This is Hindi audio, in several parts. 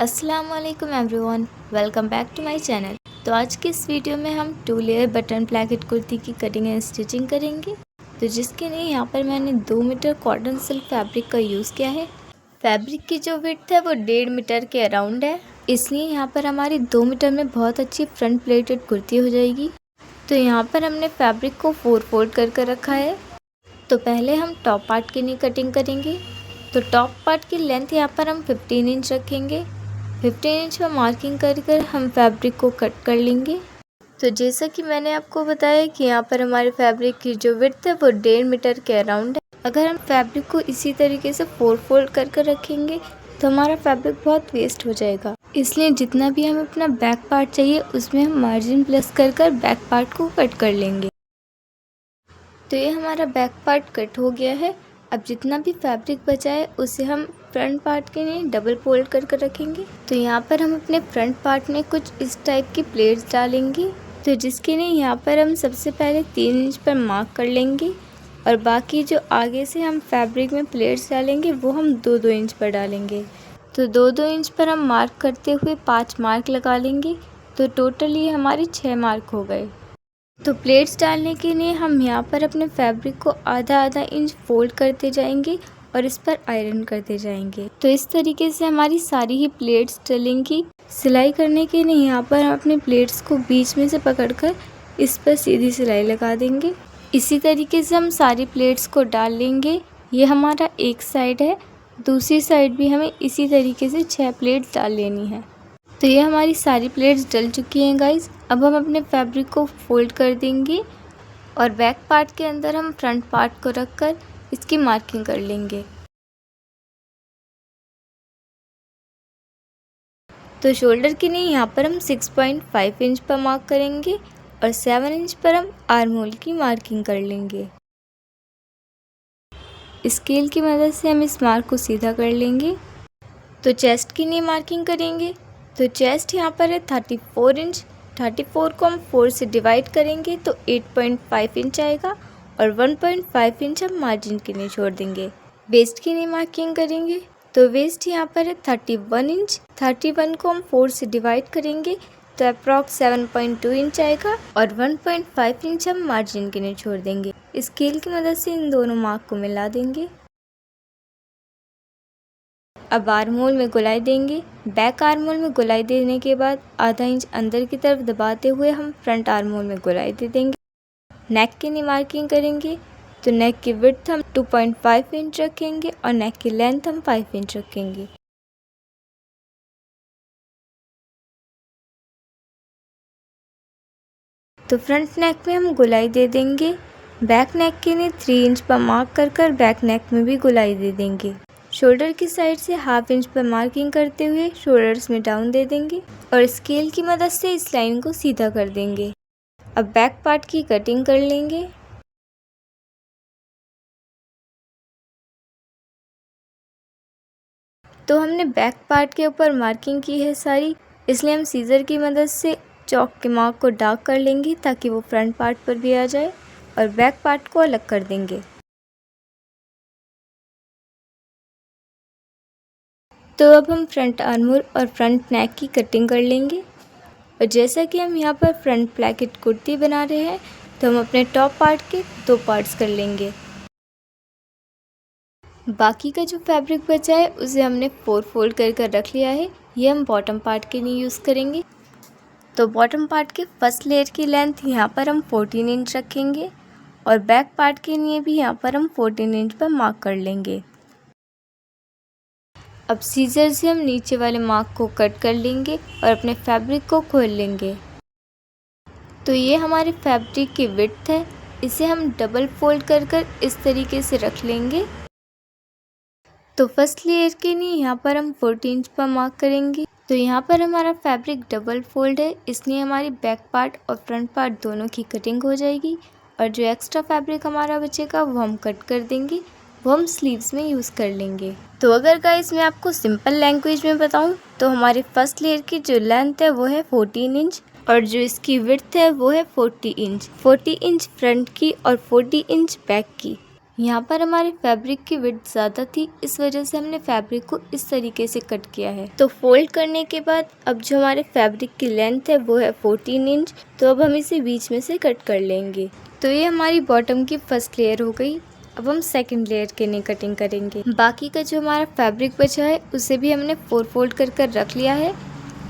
अस्सलाम वालेकुम everyone, welcome back to my channel. तो आज की इस वीडियो में हम 2 लेयर बटन प्लाकेट कुर्ती की कटिंग एंड स्टिचिंग करेंगे। तो जिसके लिए यहाँ पर मैंने 2 मीटर कॉटन सिल्क फैब्रिक का यूज़ किया है। फैब्रिक की जो विड्थ है वो 1.5 मीटर के अराउंड है, इसलिए यहाँ पर हमारी 2 मीटर में बहुत अच्छी फ्रंट प्लेटेड कुर्ती हो जाएगी। तो यहाँ पर हमने फैब्रिक को 4 फोल्ड कर रखा है। तो पहले हम टॉप पार्ट के लिए कटिंग करेंगे। तो टॉप पार्ट की लेंथ यहाँ पर हम 15 इंच रखेंगे। 15 इंच पर मार्किंग कर हम फैब्रिक को कट कर लेंगे। तो जैसा कि मैंने आपको बताया कि यहाँ पर हमारे फैब्रिक की जो विड्थ है वो 1.5 मीटर के अराउंड है। अगर हम फैब्रिक को इसी तरीके से 4 फोल्ड कर रखेंगे तो हमारा फैब्रिक बहुत वेस्ट हो जाएगा, इसलिए जितना भी हमें अपना बैक पार्ट चाहिए उसमें हम मार्जिन प्लस कर बैक पार्ट को कट कर लेंगे। तो ये हमारा बैक पार्ट कट हो गया है। अब जितना भी फैब्रिक बचा है उसे हम फ्रंट पार्ट के लिए डबल फोल्ड कर रखेंगे। तो यहाँ पर हम अपने फ्रंट पार्ट में कुछ इस टाइप की प्लेट्स डालेंगे। तो जिसके लिए यहाँ पर हम सबसे पहले 3 इंच पर मार्क कर लेंगे और बाकी जो आगे से हम फैब्रिक में प्लेट्स डालेंगे वो हम 2-2 इंच पर डालेंगे। तो 2-2 इंच पर हम मार्क करते हुए 5 मार्क लगा लेंगे। तो टोटली हमारे 6 मार्क हो गए। तो प्लेट्स डालने के लिए हम यहाँ पर अपने फैब्रिक को आधा इंच फोल्ड करते जाएंगे और इस पर आयरन करते जाएंगे। तो इस तरीके से हमारी सारी ही प्लेट्स डलेंगी। सिलाई करने के लिए यहाँ पर हम अपने प्लेट्स को बीच में से पकड़कर इस पर सीधी सिलाई लगा देंगे। इसी तरीके से हम सारी प्लेट्स को डाल लेंगे। ये हमारा एक साइड है, दूसरी साइड भी हमें इसी तरीके से 6 प्लेट्स डाल लेनी है। तो ये हमारी सारी प्लेट्स डल चुकी हैं गाइस। अब हम अपने फैब्रिक को फोल्ड कर देंगे और बैक पार्ट के अंदर हम फ्रंट पार्ट को रखकर इसकी मार्किंग कर लेंगे। तो शोल्डर के लिए यहाँ पर हम 6.5 इंच पर मार्क करेंगे और 7 इंच पर हम आर्म होल की मार्किंग कर लेंगे। स्केल की मदद से हम इस मार्क को सीधा कर लेंगे। तो चेस्ट के लिए मार्किंग करेंगे। तो चेस्ट यहाँ पर है 34 इंच। 34 को हम 4 से डिवाइड करेंगे तो 8.5 इंच आएगा और 1.5 इंच हम मार्जिन के लिए छोड़ देंगे। वेस्ट की लिए मार्किंग करेंगे। तो वेस्ट यहाँ पर है 31 इंच। 31 को हम 4 से डिवाइड करेंगे तो अप्रॉक्स 7.2 इंच आएगा और 1.5 इंच हम मार्जिन के लिए छोड़ देंगे। स्केल की मदद से इन दोनों मार्क को मिला देंगे। अब आर्म होल में गोलाई देंगे। बैक आर्म होल में गोलाई देने के बाद आधा इंच अंदर की तरफ दबाते हुए हम फ्रंट आर्म होल में गोलाई दे देंगे। नेक के लिए मार्किंग करेंगे। तो नेक की विड्थ हम 2.5 इंच रखेंगे और नेक की लेंथ हम 5 इंच रखेंगे। तो फ्रंट नेक में हम गोलाई दे देंगे। बैक नेक के लिए 3 इंच पर मार्क कर बैक नेक में भी गोलाई दे देंगे। शोल्डर की साइड से हाफ इंच पर मार्किंग करते हुए शोल्डर्स में डाउन दे देंगे और स्केल की मदद से इस लाइन को सीधा कर देंगे। अब बैक पार्ट की कटिंग कर लेंगे। तो हमने बैक पार्ट के ऊपर मार्किंग की है सारी, इसलिए हम सीजर की मदद से चौक के मार्क को डार्क कर लेंगे ताकि वो फ्रंट पार्ट पर भी आ जाए और बैक पार्ट को अलग कर देंगे। तो अब हम फ्रंट आर्म होल और फ्रंट नेक की कटिंग कर लेंगे। और जैसा कि हम यहाँ पर फ्रंट प्लाकेट कुर्ती बना रहे हैं तो हम अपने टॉप पार्ट के 2 पार्ट्स कर लेंगे। बाकी का जो फैब्रिक बचा है उसे हमने 4 फोल्ड कर रख लिया है। ये हम बॉटम पार्ट के लिए यूज़ करेंगे। तो बॉटम पार्ट के फर्स्ट लेयर की लेंथ यहाँ पर हम 14 इंच रखेंगे और बैक पार्ट के लिए भी यहाँ पर हम 14 इंच पर मार्क कर लेंगे। अब सीजर से हम नीचे वाले मार्क को कट कर लेंगे और अपने फैब्रिक को खोल लेंगे। तो ये हमारे फैब्रिक की विड्थ है, इसे हम डबल फोल्ड कर इस तरीके से रख लेंगे। तो फर्स्ट लेयर के लिए यहाँ पर हम 14 इंच पर मार्क करेंगे। तो यहाँ पर हमारा फैब्रिक डबल फोल्ड है, इसलिए हमारी बैक पार्ट और फ्रंट पार्ट दोनों की कटिंग हो जाएगी और जो एक्स्ट्रा फैब्रिक हमारा बचेगा वो हम कट कर देंगे, वो हम स्लीव्स में यूज़ कर लेंगे। तो अगर गाइस मैं आपको सिंपल लैंग्वेज में बताऊं तो हमारी फर्स्ट लेयर की जो लेंथ है वो है 14 इंच और जो इसकी विड्थ है वो है 40 इंच। 40 इंच फ्रंट की और 40 इंच बैक की। यहाँ पर हमारे फैब्रिक की विड्थ ज़्यादा थी, इस वजह से हमने फैब्रिक को इस तरीके से कट किया है। तो फोल्ड करने के बाद अब जो हमारे फैब्रिक की लेंथ है वो है 14 इंच। तो अब हम इसे बीच में से कट कर लेंगे। तो ये हमारी बॉटम की फर्स्ट लेयर हो गई। अब हम सेकंड लेयर के लिए कटिंग करेंगे। बाकी का जो हमारा फैब्रिक बचा है उसे भी हमने 4 फोल्ड कर रख लिया है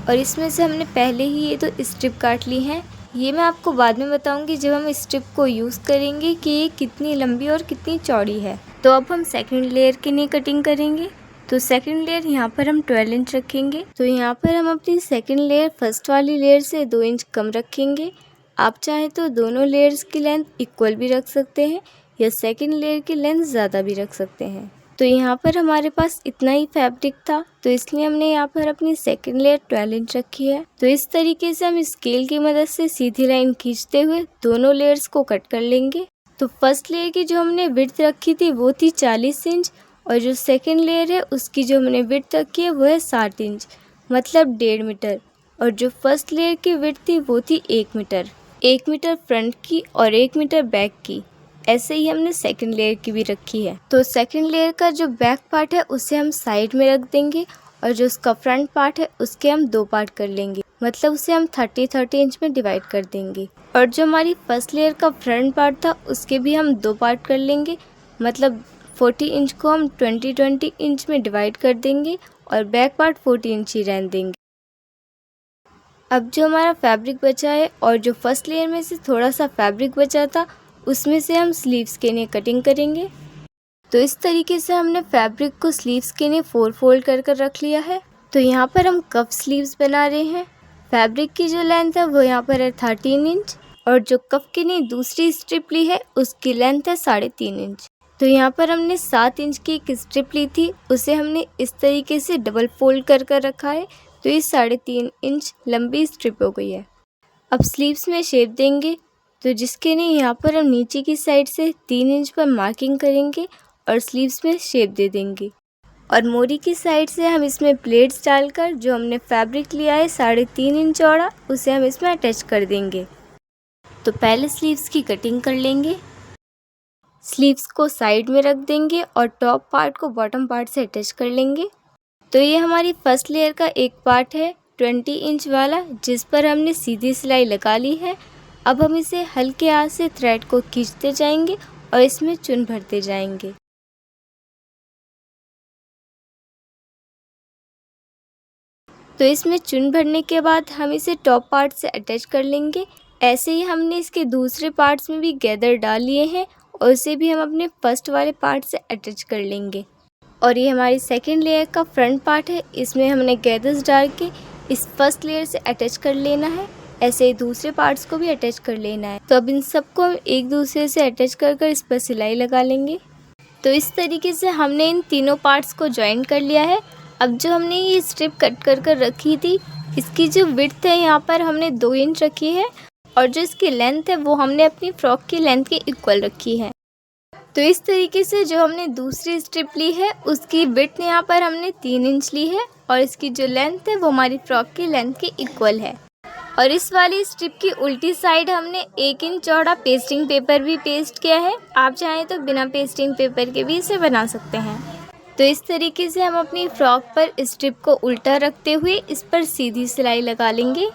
और इसमें से हमने पहले ही ये तो स्ट्रिप काट ली है। ये मैं आपको बाद में बताऊंगी जब हम स्ट्रिप को यूज़ करेंगे कि ये कितनी लंबी और कितनी चौड़ी है। तो अब हम सेकंड लेयर के लिए कटिंग करेंगे। तो सेकंड लेयर यहाँ पर हम 12 इंच रखेंगे। तो यहाँ पर हम अपनी सेकंड लेयर फर्स्ट वाली लेयर से 2 इंच कम रखेंगे। आप चाहे तो दोनों लेयर्स की लेंथ इक्वल भी रख सकते हैं या सेकंड लेयर की लेंथ ज़्यादा भी रख सकते हैं। तो यहाँ पर हमारे पास इतना ही फैब्रिक था, तो इसलिए हमने यहाँ पर अपनी सेकंड लेयर 12 इंच रखी है। तो इस तरीके से हम स्केल की मदद से सीधी लाइन खींचते हुए दोनों लेयर्स को कट कर लेंगे। तो फर्स्ट लेयर की जो हमने विड्थ रखी थी वो थी 40 इंच और जो सेकंड लेयर है उसकी जो हमने विड्थ रखी है वो है 60 इंच, मतलब 1.5 मीटर। और जो फर्स्ट लेयर की विड्थ थी वो थी 1 मीटर। 1 मीटर फ्रंट की और 1 मीटर बैक की। ऐसे ही हमने सेकंड लेयर की भी रखी है। तो सेकंड लेयर का जो बैक पार्ट है उसे हम साइड में रख देंगे और जो उसका फ्रंट पार्ट है उसके हम 2 पार्ट कर लेंगे, मतलब उसे हम 30-30 इंच में डिवाइड कर देंगे। और जो हमारी फर्स्ट लेयर का फ्रंट पार्ट था उसके भी हम 2 पार्ट कर लेंगे, मतलब 40 इंच को हम 20-20 इंच में डिवाइड कर देंगे और बैक पार्ट 40 इंच ही रहने देंगे। अब जो हमारा फैब्रिक बचा है और जो फर्स्ट लेयर में से थोड़ा सा फैब्रिक बचा था उसमें से हम स्लीव्स के लिए कटिंग करेंगे। तो इस तरीके से हमने फैब्रिक को स्लीव्स के लिए 4 फोल्ड कर रख लिया है। तो यहाँ पर हम कफ स्लीव्स बना रहे हैं। फैब्रिक की जो लेंथ है वो यहाँ पर है 13 इंच और जो कफ के लिए दूसरी स्ट्रिप ली है उसकी लेंथ है 3.5 इंच। तो यहाँ पर हमने 7 इंच की एक स्ट्रिप ली थी, उसे हमने इस तरीके से डबल फोल्ड कर रखा है। तो ये 3.5 इंच लंबी स्ट्रिप हो गई है। अब स्लीव्स में शेप देंगे, तो जिसके लिए यहाँ पर हम नीचे की साइड से 3 इंच पर मार्किंग करेंगे और स्लीव्स में शेप दे देंगे। और मोरी की साइड से हम इसमें प्लेट्स डालकर जो हमने फैब्रिक लिया है 3.5 इंच चौड़ा उसे हम इसमें अटैच कर देंगे। तो पहले स्लीव्स की कटिंग कर लेंगे। स्लीव्स को साइड में रख देंगे और टॉप पार्ट को बॉटम पार्ट से अटैच कर लेंगे। तो ये हमारी फर्स्ट लेयर का एक पार्ट है 20 इंच वाला, जिस पर हमने सीधी सिलाई लगा ली है। अब हम इसे हल्के हाथ से थ्रेड को खींचते जाएंगे और इसमें चुन भरते जाएंगे। तो इसमें चुन भरने के बाद हम इसे टॉप पार्ट से अटैच कर लेंगे। ऐसे ही हमने इसके दूसरे पार्ट्स में भी गैदर डाल लिए हैं और इसे भी हम अपने फर्स्ट वाले पार्ट से अटैच कर लेंगे। और ये हमारी सेकेंड लेयर का फ्रंट पार्ट है, इसमें हमने गैदर्स डाल के इस फर्स्ट लेयर से अटैच कर लेना है। ऐसे ही दूसरे पार्ट्स को भी अटैच कर लेना है। तो अब इन सबको एक दूसरे से अटैच कर इस पर सिलाई लगा लेंगे। तो इस तरीके से हमने इन तीनों पार्ट्स को ज्वाइन कर लिया है। अब जो हमने ये स्ट्रिप कट कर रखी थी, इसकी जो विड्थ है यहाँ पर हमने 2 इंच रखी है और जो इसकी लेंथ है वो हमने अपनी फ्रॉक की लेंथ के इक्वल रखी है। तो इस तरीके से जो हमने दूसरी स्ट्रिप ली है उसकी विड्थ यहाँ पर हमने 3 इंच ली है और इसकी जो लेंथ है वो हमारी फ्रॉक की लेंथ के इक्वल है। और इस वाली स्ट्रिप की उल्टी साइड हमने 1 इंच चौड़ा पेस्टिंग पेपर भी पेस्ट किया है। आप चाहें तो बिना पेस्टिंग पेपर के भी इसे बना सकते हैं। तो इस तरीके से हम अपनी फ्रॉक पर स्ट्रिप को उल्टा रखते हुए इस पर सीधी सिलाई लगा लेंगे।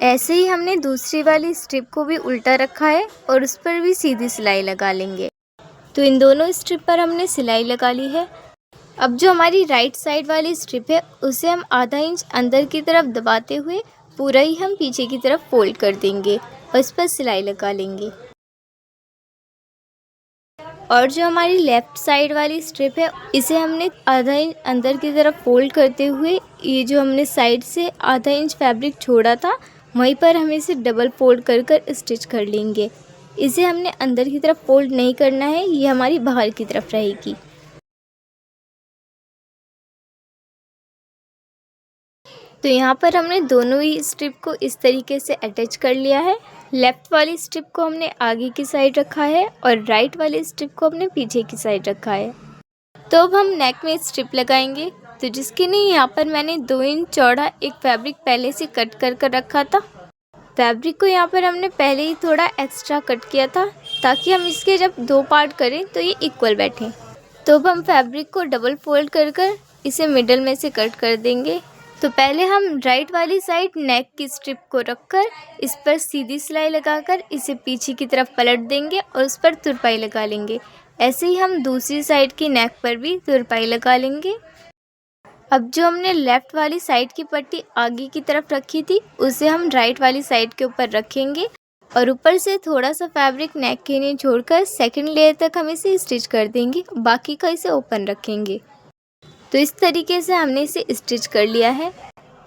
ऐसे ही हमने दूसरी वाली स्ट्रिप को भी उल्टा रखा है और उस पर भी सीधी सिलाई लगा लेंगे। तो इन दोनों स्ट्रिप पर हमने सिलाई लगा ली है। अब जो हमारी राइट साइड वाली स्ट्रिप है उसे हम आधा इंच अंदर की तरफ दबाते हुए पूरा ही हम पीछे की तरफ फोल्ड कर देंगे और इस पर सिलाई लगा लेंगे। और जो हमारी लेफ़्ट साइड वाली स्ट्रिप है इसे हमने आधा इंच अंदर की तरफ फोल्ड करते हुए ये जो हमने साइड से आधा इंच फैब्रिक छोड़ा था वहीं पर हम इसे डबल फोल्ड कर स्टिच कर लेंगे। इसे हमने अंदर की तरफ फोल्ड नहीं करना है, ये हमारी बाहर की तरफ रहेगी। तो यहाँ पर हमने दोनों ही स्ट्रिप को इस तरीके से अटैच कर लिया है। लेफ़्ट वाली स्ट्रिप को हमने आगे की साइड रखा है और राइट वाली स्ट्रिप को हमने पीछे की साइड रखा है। तो अब हम नेक में स्ट्रिप लगाएंगे। तो जिसके लिए यहाँ पर मैंने 2 इंच चौड़ा एक फैब्रिक पहले से कट कर रखा था। फैब्रिक को यहाँ पर हमने पहले ही थोड़ा एक्स्ट्रा कट किया था ताकि हम इसके जब 2 पार्ट करें तो ये इक्वल बैठे। तो अब हम फैब्रिक को डबल फोल्ड कर इसे मिडल में से कट कर देंगे। तो पहले हम राइट वाली साइड नेक की स्ट्रिप को रखकर इस पर सीधी सिलाई लगाकर इसे पीछे की तरफ पलट देंगे और उस पर तुरपाई लगा लेंगे। ऐसे ही हम दूसरी साइड की नेक पर भी तुरपाई लगा लेंगे। अब जो हमने लेफ़्ट वाली साइड की पट्टी आगे की तरफ रखी थी उसे हम राइट वाली साइड के ऊपर रखेंगे और ऊपर से थोड़ा सा फैब्रिक नेक के लिए छोड़कर सेकंड लेयर तक हम इसे स्टिच कर देंगे, बाकी का इसे ओपन रखेंगे। तो इस तरीके से हमने इसे स्टिच कर लिया है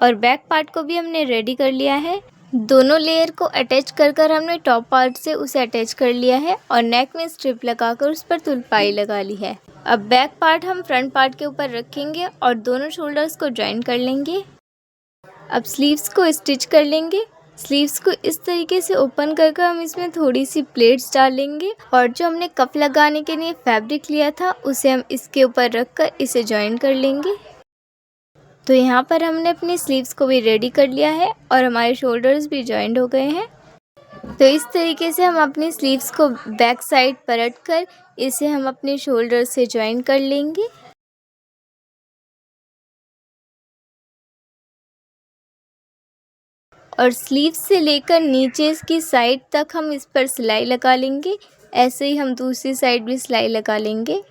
और बैक पार्ट को भी हमने रेडी कर लिया है। दोनों लेयर को अटैच कर हमने टॉप पार्ट से उसे अटैच कर लिया है और नेक में स्ट्रिप लगाकर उस पर तुरपाई लगा ली है। अब बैक पार्ट हम फ्रंट पार्ट के ऊपर रखेंगे और दोनों शोल्डर्स को ज्वाइन कर लेंगे। अब स्लीव्स को स्टिच कर लेंगे। स्लीव्स को इस तरीके से ओपन कर हम इसमें थोड़ी सी प्लेट्स डालेंगे और जो हमने कप लगाने के लिए फैब्रिक लिया था उसे हम इसके ऊपर रखकर इसे ज्वाइन कर लेंगे। तो यहाँ पर हमने अपनी स्लीव्स को भी रेडी कर लिया है और हमारे शोल्डर्स भी ज्वाइंट हो गए हैं। तो इस तरीके से हम अपनी स्लीव्स को बैक साइड पलट कर इसे हम अपने शोल्डर से ज्वाइन कर लेंगे। और स्लीव्स से लेकर नीचे की साइड तक हम इस पर सिलाई लगा लेंगे। ऐसे ही हम दूसरी साइड भी सिलाई लगा लेंगे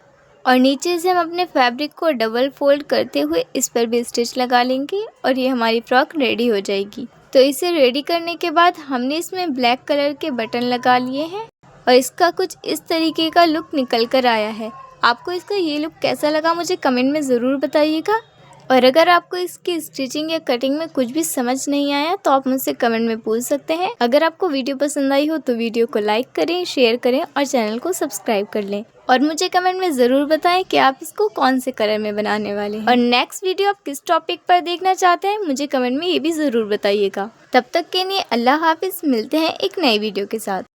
और नीचे से हम अपने फैब्रिक को डबल फोल्ड करते हुए इस पर भी स्टिच लगा लेंगे और ये हमारी फ्रॉक रेडी हो जाएगी। तो इसे रेडी करने के बाद हमने इसमें ब्लैक कलर के बटन लगा लिए हैं और इसका कुछ इस तरीके का लुक निकल कर आया है। आपको इसका ये लुक कैसा लगा मुझे कमेंट में ज़रूर बताइएगा। और अगर आपको इसकी स्टिचिंग या कटिंग में कुछ भी समझ नहीं आया तो आप मुझसे कमेंट में पूछ सकते हैं। अगर आपको वीडियो पसंद आई हो तो वीडियो को लाइक करें, शेयर करें और चैनल को सब्सक्राइब कर लें। और मुझे कमेंट में ज़रूर बताएं कि आप इसको कौन से कलर में बनाने वाले हैं और नेक्स्ट वीडियो आप किस टॉपिक पर देखना चाहते हैं मुझे कमेंट में ये भी ज़रूर बताइएगा। तब तक के लिए अल्लाह हाफिज़, मिलते हैं एक नई वीडियो के साथ।